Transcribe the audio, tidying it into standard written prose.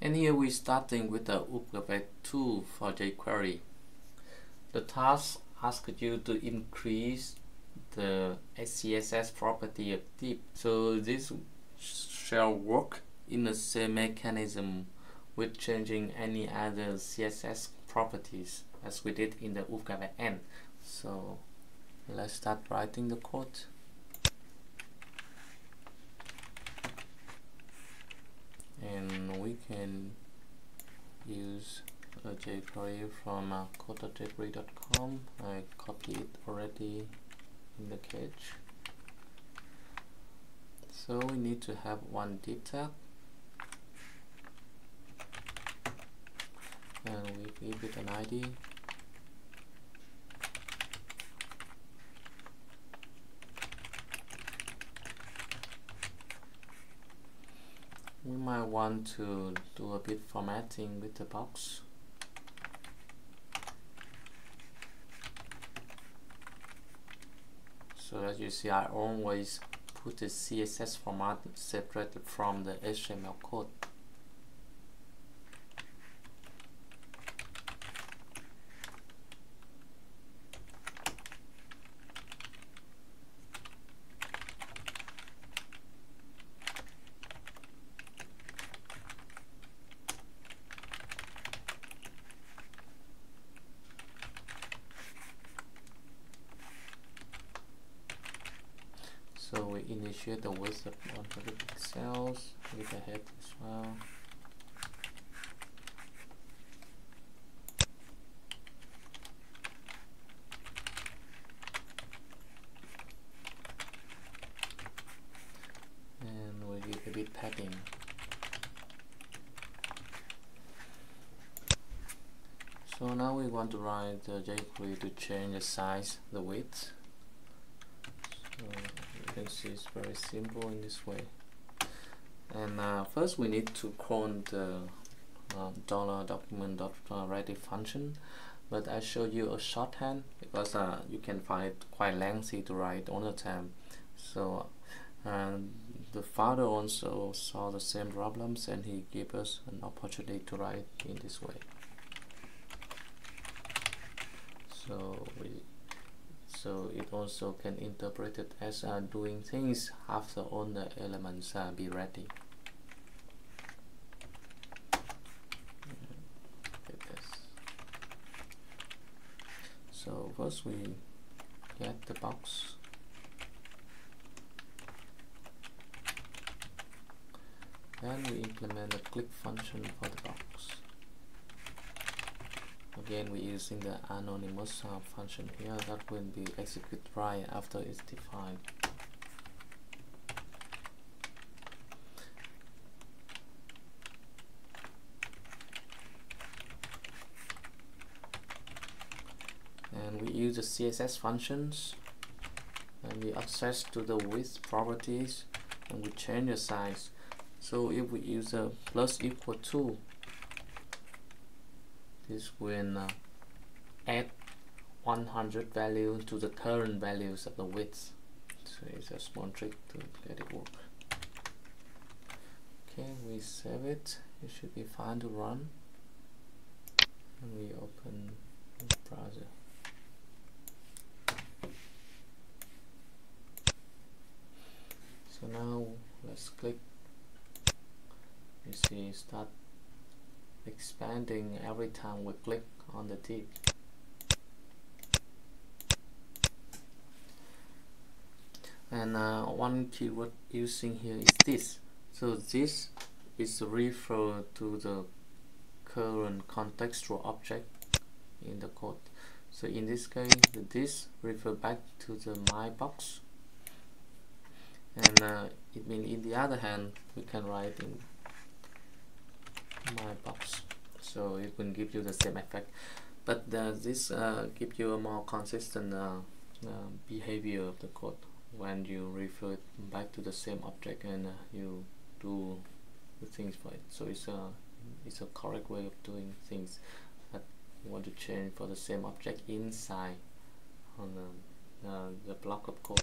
And here we're starting with the Oppgave 2 for jQuery. The task asks you to increase the CSS property of div. So this shall work in the same mechanism with changing any other CSS properties as we did in the Oppgave N. So let's start writing the code. And we can use a jQuery from code.jQuery.com. I copied it already in the cache. So we need to have one div tag, and we give it an ID. We might want to do a bit formatting with the box. So as you see, I always put the CSS format separated from the HTML code. So we initiate the width of 100 pixels with the head as well. And we give a bit padding. So now we want to write the jQuery to change the size, the width. So you can see it's very simple in this way. And first we need to clone the $document.ready function, but I show you a shorthand because you can find it quite lengthy to write all the time. So the father also saw the same problems, and he gave us an opportunity to write in this way. So it also can interpret it as doing things after all the elements be ready. Like this. So first we get the box. Then we implement a click function for the box. Again, we're using the anonymous function here that will be executed right after it's defined. And we use the CSS functions, and we access to the width properties, and we change the size. So if we use a plus equal to, this will add 100 value to the current values of the width. So it's a small trick to let it work. Okay, we save it. It should be fine to run. And we open the browser. So now let's click. You see, start expanding every time we click on the div. And one keyword using here is this. So this is refer to the current contextual object in the code. So in this case, this refer back to the my box, and it means in the other hand we can write in my box, so it will give you the same effect, but this gives you a more consistent behavior of the code when you refer it back to the same object and you do the things for it. So it's a correct way of doing things that you want to change for the same object inside on the block of code.